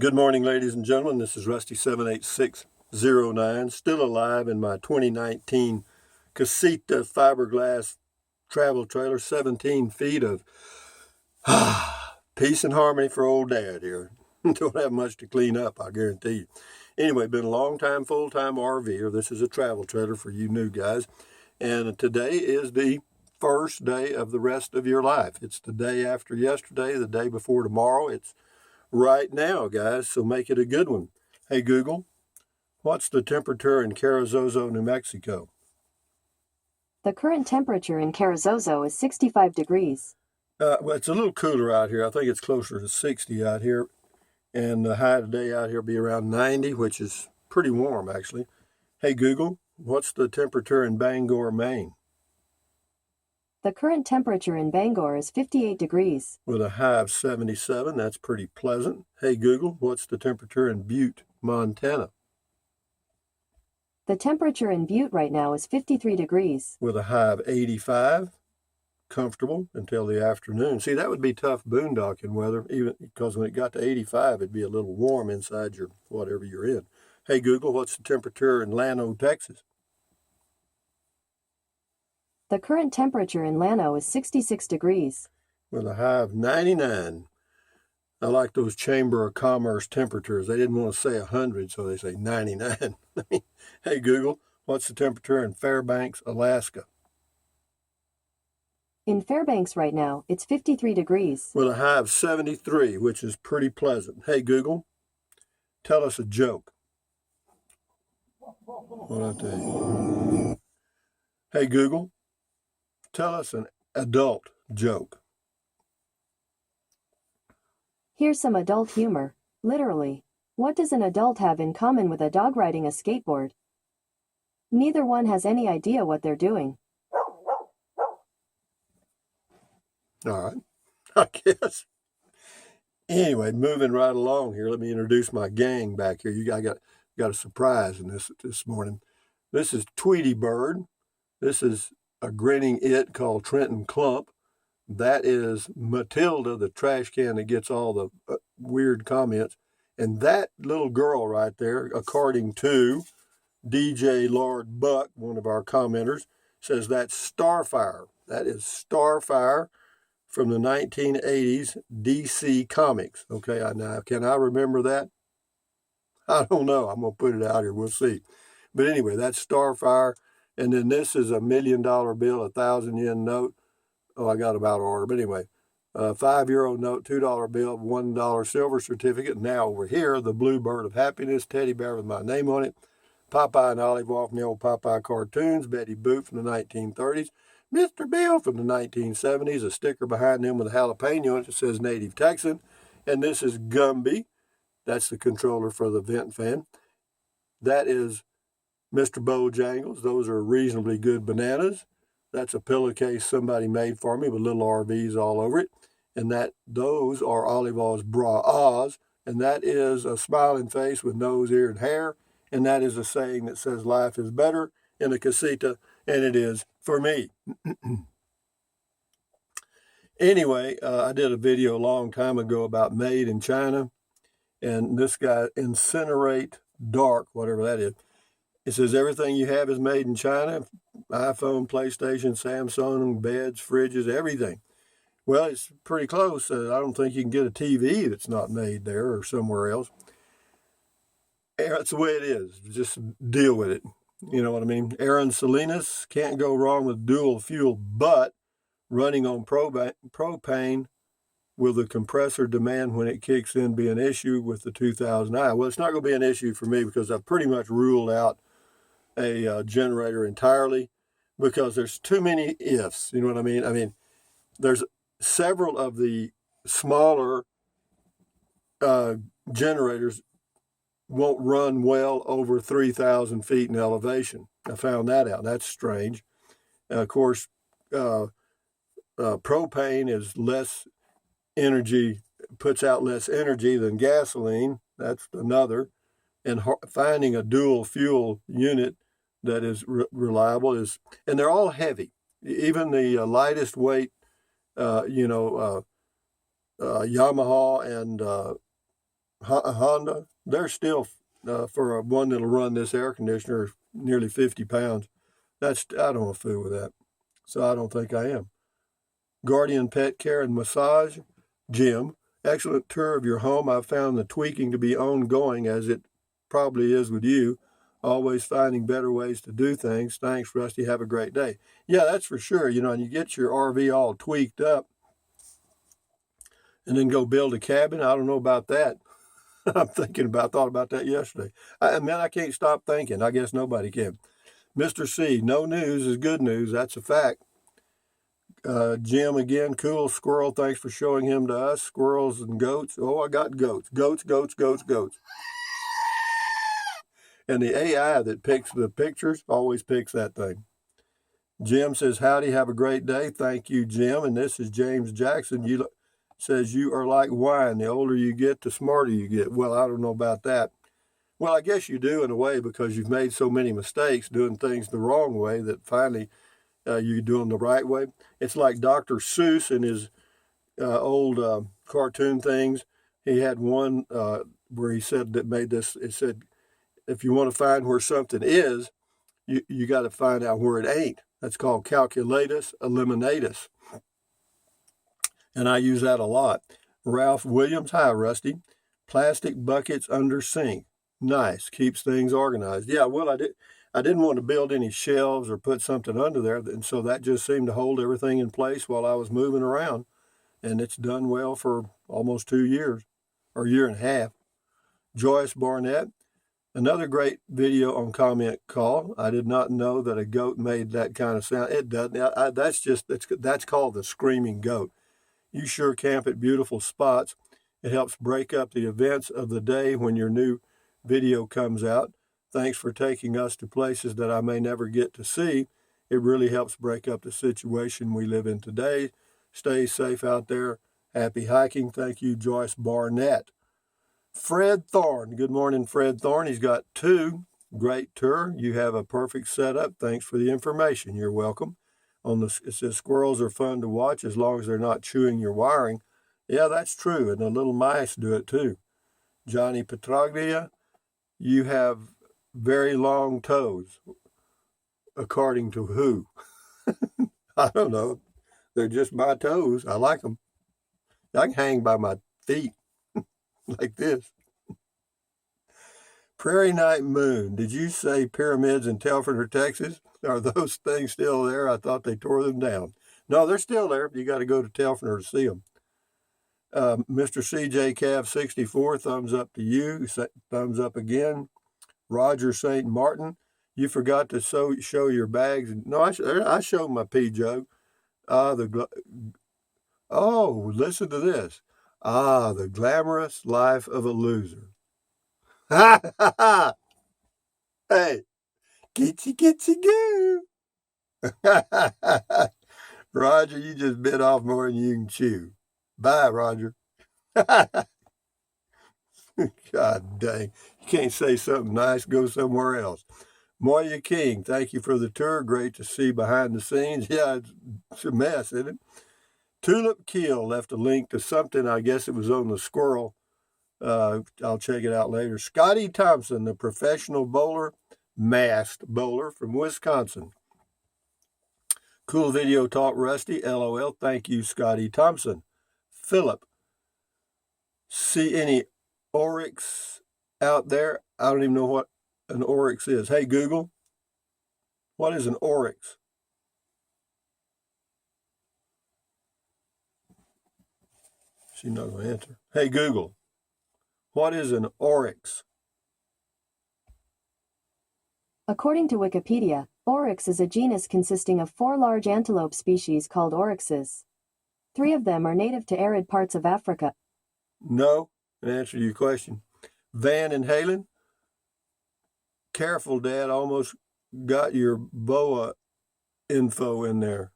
Good morning, ladies and gentlemen. This is Rusty 78609, still alive in my 2019 Casita fiberglass travel trailer, 17 feet of peace and harmony for old dad here. Don't have much to clean up, I guarantee you. Anyway, been a long time, full-time RVer. This is a travel trailer for you new guys. And today is the first day of the rest of your life. It's the day after yesterday, the day before tomorrow. It's right now, guys, so make it a good one. Hey, Google, what's the temperature in Carrizozo, New Mexico? The current temperature in Carrizozo is 65 degrees. Well, it's a little cooler out here. I think it's closer to 60 out here. And the high today out here will be around 90, which is pretty warm, actually. Hey, Google, what's the temperature in Bangor, Maine? The current temperature in Bangor is 58 degrees. With a high of 77, that's pretty pleasant. Hey, Google, what's the temperature in Butte, Montana? The temperature in Butte right now is 53 degrees. With a high of 85, comfortable until the afternoon. See, that would be tough boondocking weather, even because when it got to 85, it'd be a little warm inside your whatever you're in. Hey, Google, what's the temperature in Llano, Texas? The current temperature in Llano is 66 degrees. With a high of 99. I like those Chamber of Commerce temperatures. They didn't want to say 100, so they say 99. Hey, Google, what's the temperature in Fairbanks, Alaska? In Fairbanks right now, it's 53 degrees. With a high of 73, which is pretty pleasant. Hey, Google, tell us a joke. What'll I tell you? Hey, Google, tell us an adult joke. Here's some adult humor. Literally, what does an adult have in common with a dog riding a skateboard? Neither one has any idea what they're doing. All right, I guess. Anyway, moving right along here, let me introduce my gang back here. I got a surprise in this morning. This is Tweety Bird. This is a grinning it called Trenton Clump. That is Matilda, the trash can that gets all the weird comments. And that little girl right there, according to DJ Lord Buck, one of our commenters, says that's Starfire. That is Starfire from the 1980s DC Comics. Okay, now can I remember that? I don't know. I'm going to put it out here. We'll see. But anyway, that's Starfire. And then this is a $1 million bill, 1,000 yen note. Oh, I got them out of order. But anyway, a €5 note, $2 bill, $1 silver certificate. Now over here, the Blue Bird of Happiness teddy bear with my name on it. Popeye and Olive Oyl from the old Popeye cartoons. Betty Boop from the 1930s. Mr. Bill from the 1970s. A sticker behind him with a jalapeno on it that says Native Texan. And this is Gumby. That's the controller for the vent fan. That is Mr. Bojangles. Those are reasonably good bananas. That's a pillowcase somebody made for me with little RVs all over it. And those are Olive Oyl's bras. And that is a smiling face with nose, ear, and hair. And that is a saying that says life is better in a casita, and it is for me. Anyway, I did a video a long time ago about Made in China. And this guy, Incinerate Dark, whatever that is, it says everything you have is made in China. iPhone, PlayStation, Samsung, beds, fridges, everything. Well, it's pretty close. I don't think you can get a TV that's not made there or somewhere else. That's the way it is. Just deal with it. You know what I mean? Aaron Salinas, can't go wrong with dual fuel, but running on propane will the compressor demand when it kicks in be an issue with the 2000i? Well, it's not going to be an issue for me because I've pretty much ruled out a generator entirely because there's too many ifs. You know what I mean? I mean, there's several of the smaller generators won't run well over 3,000 feet in elevation. I found that out. That's strange. Of course, propane is less energy, puts out less energy than gasoline. That's another. And finding a dual fuel unit that is reliable and they're all heavy. Even the lightest weight, Yamaha and Honda, they're still, for one that'll run this air conditioner, nearly 50 pounds. I don't want to fool with that. So I don't think I am. Guardian Pet Care and Massage, Jim. Excellent tour of your home. I've found the tweaking to be ongoing, as it probably is with you. Always finding better ways to do things. Thanks, Rusty. Have a great day. Yeah, that's for sure. And you get your RV all tweaked up and then go build a cabin. I don't know about that. Thought about that yesterday. I can't stop thinking. I guess nobody can. Mr. C, no news is good news. That's a fact. Jim again, cool squirrel. Thanks for showing him to us. Squirrels and goats. Oh, I got goats. Goats. And the AI that picks the pictures always picks that thing. Jim says, howdy, have a great day. Thank you, Jim. And this is James Jackson. Says, you are like wine. The older you get, the smarter you get. Well, I don't know about that. Well, I guess you do in a way, because you've made so many mistakes doing things the wrong way that finally you do them the right way. It's like Dr. Seuss in his old cartoon things. He had one where he said that made this, it said, if you want to find where something is, you got to find out where it ain't. That's called calculatus eliminatus. And I use that a lot. Ralph Williams, hi, Rusty. Plastic buckets under sink. Nice, keeps things organized. Yeah, well, I didn't want to build any shelves or put something under there, and so that just seemed to hold everything in place while I was moving around. And it's done well for almost 2 years, or a year and a half. Joyce Barnett, another great video on comment call. I did not know that a goat made that kind of sound. It doesn't. That's called the screaming goat. You sure camp at beautiful spots. It helps break up the events of the day when your new video comes out. Thanks for taking us to places that I may never get to see. It really helps break up the situation we live in today. Stay safe out there. Happy hiking. Thank you, Joyce Barnett. Fred Thorne. Good morning, Fred Thorne. He's got 2. Great tour. You have a perfect setup. Thanks for the information. You're welcome. It says squirrels are fun to watch as long as they're not chewing your wiring. Yeah, that's true. And the little mice do it too. Johnny Petraglia, you have very long toes. According to who? I don't know. They're just my toes. I like them. I can hang by my feet like this. Prairie Night Moon. Did you say pyramids in Telford, Texas? Are those things still there? I thought they tore them down. No, they're still there. You got to go to Telford to see them. Mr. CJ Cav 64, thumbs up to you. Thumbs up again. Roger St. Martin, you forgot to show your bags. No, I showed my pea jug. Listen to this. The glamorous life of a loser. Ha ha ha! Hey, gitsy goo. Roger, you just bit off more than you can chew. Bye, Roger. God dang. You can't say something nice, go somewhere else. Moya King, thank you for the tour. Great to see behind the scenes. Yeah, it's a mess, isn't it? Tulip Keel left a link to something. I guess it was on the squirrel. I'll check it out later. Scotty Thompson, the professional bowler, masked bowler from Wisconsin. Cool video talk, Rusty. LOL. Thank you, Scotty Thompson. Philip, see any oryx out there? I don't even know what an oryx is. Hey, Google, what is an oryx? She's not going to answer. Hey, Google, what is an oryx? According to Wikipedia, oryx is a genus consisting of 4 large antelope species called oryxes. 3 of them are native to arid parts of Africa. No, in answer to your question. Van and Halen, careful, Dad, almost got your boa info in there.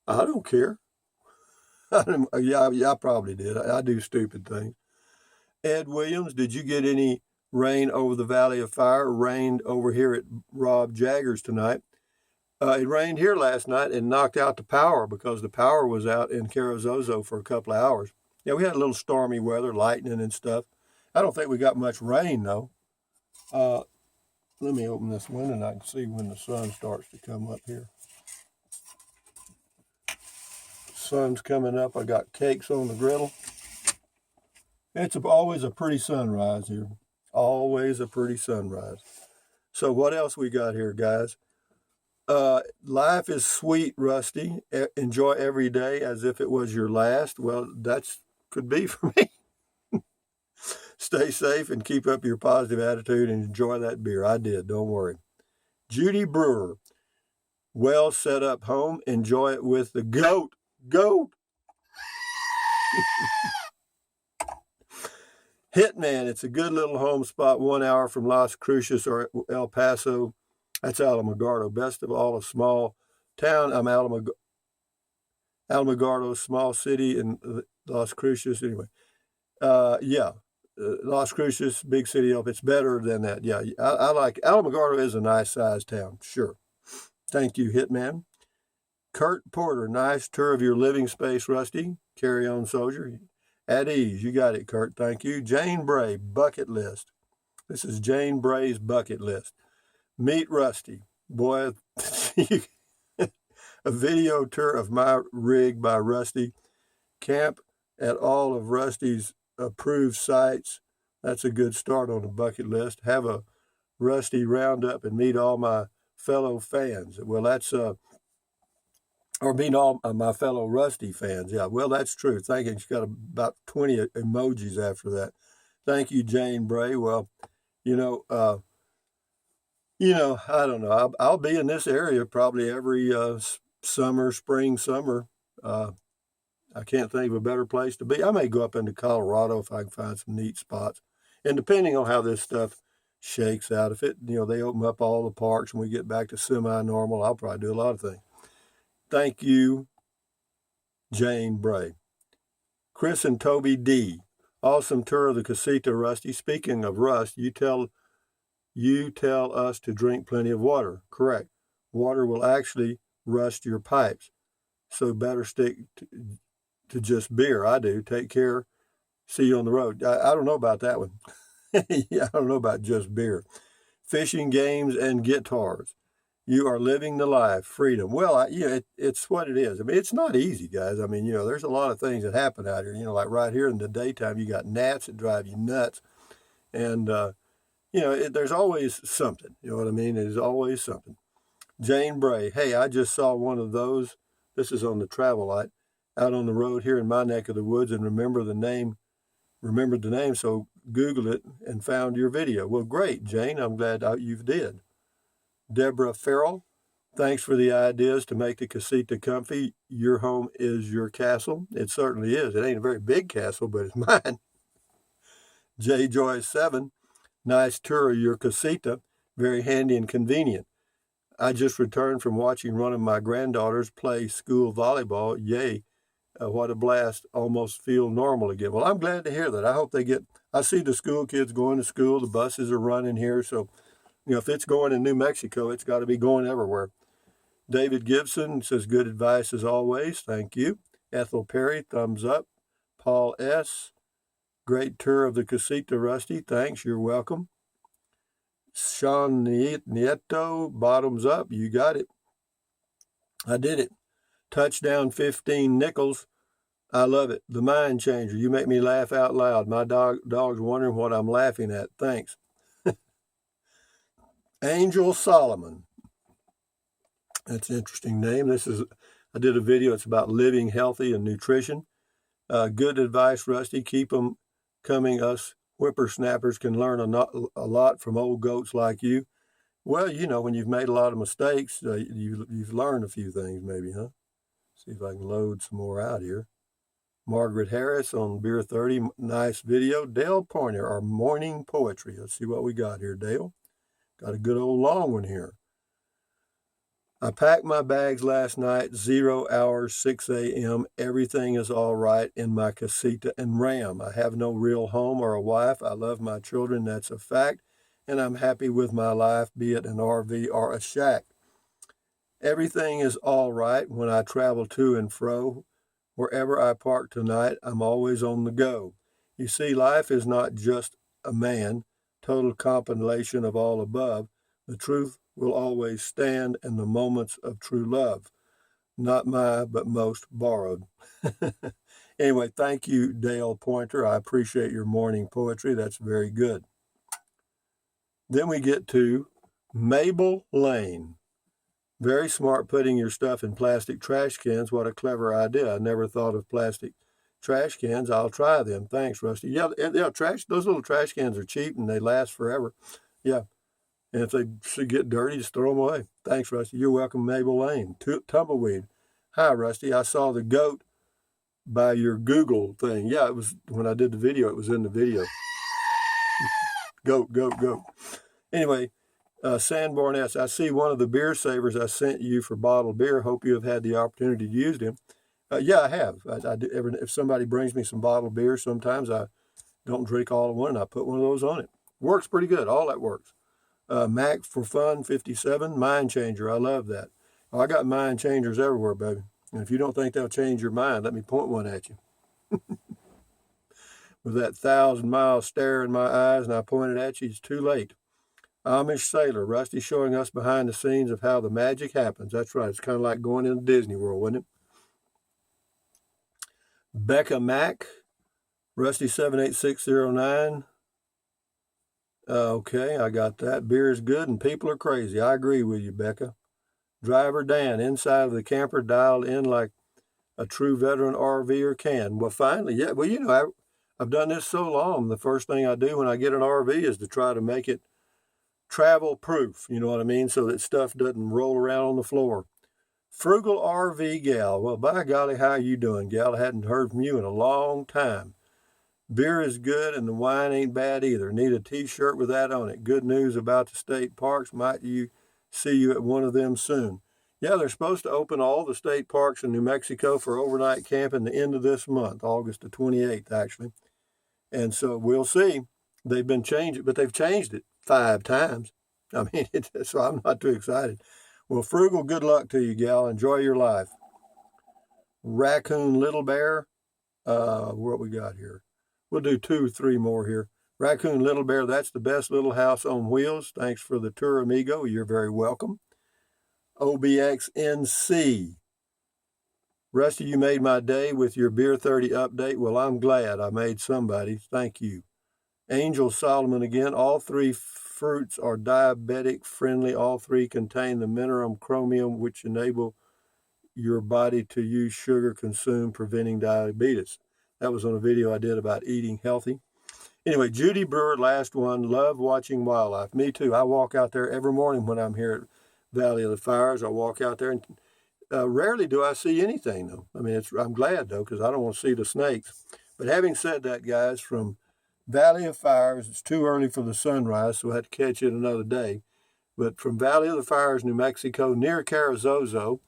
I don't care. I probably did. I do stupid things. Ed Williams, did you get any rain over the Valley of Fire? Rained over here at Rob Jagger's tonight. It rained here last night and knocked out the power because the power was out in Carrizozo for a couple of hours. Yeah, we had a little stormy weather, lightning and stuff. I don't think we got much rain though. Let me open this window and I can see when the sun starts to come up here. Sun's coming up. I got cakes on the griddle. It's always a pretty sunrise here. Always a pretty sunrise. So what else we got here, guys? Life is sweet, Rusty. Enjoy every day as if it was your last. Well, that's could be for me. Stay safe and keep up your positive attitude and enjoy that beer. I did, don't worry. Judy Brewer, well set up home. Enjoy it with the goat. Goat. Hitman, it's a good little home spot 1 hour from Las Cruces or El Paso. That's Alamogordo. Best of all, a small town. I'm Alamogordo, small city in Las Cruces. Anyway, Las Cruces, big city. It's better than that. Yeah, I like Alamogordo is a nice sized town. Sure. Thank you, Hitman. Kurt Porter, nice tour of your living space, Rusty. Carry on, soldier. At ease. You got it, Kurt. Thank you. Jane Bray, bucket list. This is Jane Bray's bucket list. Meet Rusty. Boy, a video tour of my rig by Rusty. Camp at all of Rusty's approved sites. That's a good start on the bucket list. Have a Rusty roundup and meet all my fellow fans. Well, that's or meet all my fellow Rusty fans. Yeah, well, that's true. Thank you. She's got about 20 emojis after that. Thank you, Jane Bray. Well, I don't know. I'll be in this area probably every spring, summer. I can't think of a better place to be. I may go up into Colorado if I can find some neat spots. And depending on how this stuff shakes out, if they open up all the parks and we get back to semi-normal, I'll probably do a lot of things. Thank you, Jane Bray. Chris and Toby D. Awesome tour of the Casita, Rusty. Speaking of rust, you tell us to drink plenty of water. Correct. Water will actually rust your pipes. So better stick to just beer. I do. Take care. See you on the road. I don't know about that one. Yeah, I don't know about just beer. Fishing, games, and guitars. You are living the life, freedom. Well, it's what it is. I mean, it's not easy, guys. I mean, there's a lot of things that happen out here. Like right here in the daytime, you got gnats that drive you nuts. And, there's always something. You know what I mean? There's always something. Jane Bray. Hey, I just saw one of those. This is on the Travel Light out on the road here in my neck of the woods and remembered the name, so Googled it and found your video. Well, great, Jane. I'm glad you did. Deborah Farrell, thanks for the ideas to make the casita comfy. Your home is your castle. It certainly is. It ain't a very big castle, but it's mine. J. Joy 7, nice tour of your casita. Very handy and convenient. I just returned from watching one of my granddaughters play school volleyball. Yay. What a blast. Almost feel normal again. Well, I'm glad to hear that. I hope I see the school kids going to school. The buses are running here. So, if it's going in New Mexico, it's got to be going everywhere. David Gibson says, good advice as always. Thank you. Ethel Perry, thumbs up. Paul S., great tour of the Casita, Rusty. Thanks. You're welcome. Sean Nieto, bottoms up. You got it. I did it. Touchdown 15 nickels. I love it. The mind changer. You make me laugh out loud. My dog's wondering what I'm laughing at. Thanks. Angel Solomon. That's an interesting name. I did a video. It's about living healthy and nutrition. Good advice, Rusty. Keep them coming. Us whippersnappers can learn a lot from old goats like you. Well, when you've made a lot of mistakes, you've learned a few things maybe, huh? See if I can load some more out here. Margaret Harris on Beer 30. Nice video. Dale Pointer, our morning poetry. Let's see what we got here, Dale. Got a good old long one here. I packed my bags last night, 0 hours, 6 a.m. Everything is all right in my casita and ram. I have no real home or a wife. I love my children, that's a fact. And I'm happy with my life, be it an RV or a shack. Everything is all right when I travel to and fro Wherever I park tonight, I'm always on the go. You see, life is not just a man, total compilation of all above. The truth will always stand in the moments of true love. Not my, but most borrowed. Anyway, thank you, Dale Pointer. I appreciate your morning poetry. That's very good. Then we get to Mabel Lane. Very smart putting your stuff in plastic trash cans. What a clever idea. I never thought of plastic trash cans. I'll try them. Thanks, Rusty. Yeah, those little trash cans are cheap and they last forever. Yeah. And if they should get dirty, just throw them away. Thanks, Rusty. You're welcome, Mabel Lane. Tumbleweed. Hi, Rusty. I saw the goat by your Google thing. Yeah, it was when I did the video. It was in the video. Goat, goat, goat. Anyway, Sanborn S. I see one of the beer savers I sent you for bottled beer. Hope you have had the opportunity to use them. Yeah, I have. If somebody brings me some bottled beer, sometimes I don't drink all of one and I put one of those on it. Works pretty good. All that works. Mac for Fun 57, Mind Changer. I love that. Oh, I got mind changers everywhere, baby. And if you don't think they'll change your mind, let me point one at you. With that 1,000-mile stare in my eyes and I pointed at you, it's too late. Amish Sailor, Rusty showing us behind the scenes of how the magic happens. That's right. It's kind of like going into Disney World, wasn't it? Becca Mack, Rusty 78609. Okay, I got that. Beer is good and people are crazy. I agree with you, Becca. Driver Dan, inside of the camper, dialed in like a true veteran RVer can. Well, finally, yeah. Well, you know, I've done this so long. The first thing I do when I get an RV is to try to make it travel proof. You know what I mean? So that stuff doesn't roll around on the floor. Frugal RV Gal. Well, by golly, how you doing, gal? I hadn't heard from you in a long time. Beer is good and the wine ain't bad either. Need a t-shirt with that on it. Good news about the state parks. Might you see you at one of them soon. Yeah, they're supposed to open all the state parks in New Mexico for overnight camping the end of this month, August the 28th, actually. And so we'll see. They've been changing, but they've changed it 5 times. I mean, so I'm not too excited. Well, Frugal, good luck to you, gal. Enjoy your life. Raccoon Little Bear. What we got here? We'll do 2 or 3 more here. Raccoon Little Bear, that's the best little house on wheels. Thanks for the tour, amigo. You're very welcome. OBXNC. Rusty, you made my day with your Beer 30 update. Well, I'm glad I made somebody. Thank you. Angel Solomon again. All 3 fruits are diabetic friendly. All 3 contain the mineral chromium, which enable your body to use sugar consumed, preventing diabetes. That was on a video I did about eating healthy. Anyway, Judy Brewer, last one. Love watching wildlife. Me too. I walk out there every morning when I'm here at Valley of the Fires. I walk out there and rarely do I see anything, though. I mean, I'm glad, though, because I don't want to see the snakes. But having said that, guys, from Valley of Fires, it's too early for the sunrise, so I have to catch it another day. But from Valley of the Fires, New Mexico, near Carrizozo,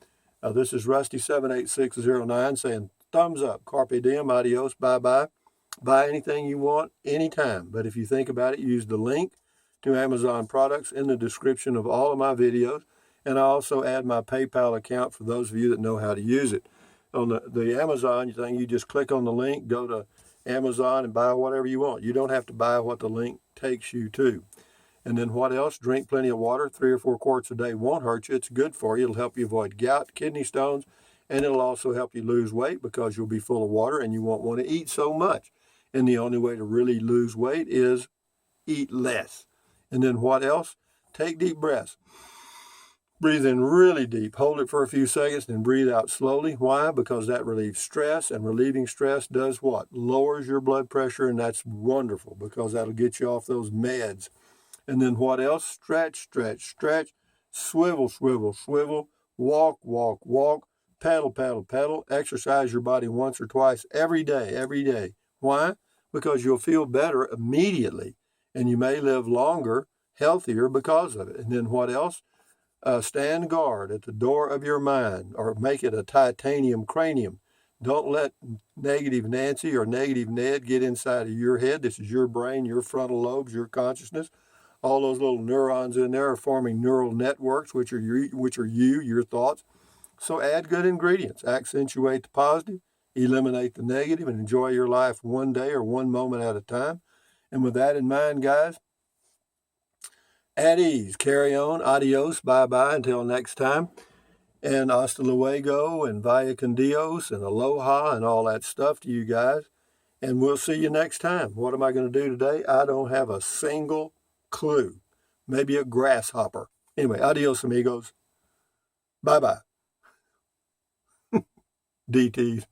this is Rusty 78609 saying, thumbs up, carpe diem, adios, bye-bye. Buy anything you want, anytime. But if you think about it, use the link to Amazon products in the description of all of my videos. And I also add my PayPal account for those of you that know how to use it. On the Amazon thing, you just click on the link, go to Amazon and buy whatever you want. You don't have to buy what the link takes you to. And then what else? Drink plenty of water. 3 or 4 quarts a day won't hurt you. It's good for you. It'll help you avoid gout, kidney stones, and it'll also help you lose weight because you'll be full of water and you won't want to eat so much. And the only way to really lose weight is eat less. And then what else? Take deep breaths. Breathe in really deep. Hold it for a few seconds, then breathe out slowly. Why? Because that relieves stress, and relieving stress does what? Lowers your blood pressure, and that's wonderful because that'll get you off those meds. And then what else? Stretch, stretch, stretch. Swivel, swivel, swivel. Walk, walk, walk. Pedal, pedal, pedal. Exercise your body once or twice every day, every day. Why? Because you'll feel better immediately, and you may live longer, healthier because of it. And then what else? Stand guard at the door of your mind, or make it a titanium cranium. Don't let negative Nancy or negative Ned get inside of your head. This is your brain, your frontal lobes, your consciousness. All those little neurons in there are forming neural networks, which are you, your thoughts. So add good ingredients. Accentuate the positive, eliminate the negative, and enjoy your life one day or one moment at a time. And with that in mind, guys, at ease, carry on, adios, bye-bye, until next time. And hasta luego, and vaya con Dios, and aloha, and all that stuff to you guys. And we'll see you next time. What am I going to do today? I don't have a single clue. Maybe a grasshopper. Anyway, adios, amigos. Bye-bye. DTs.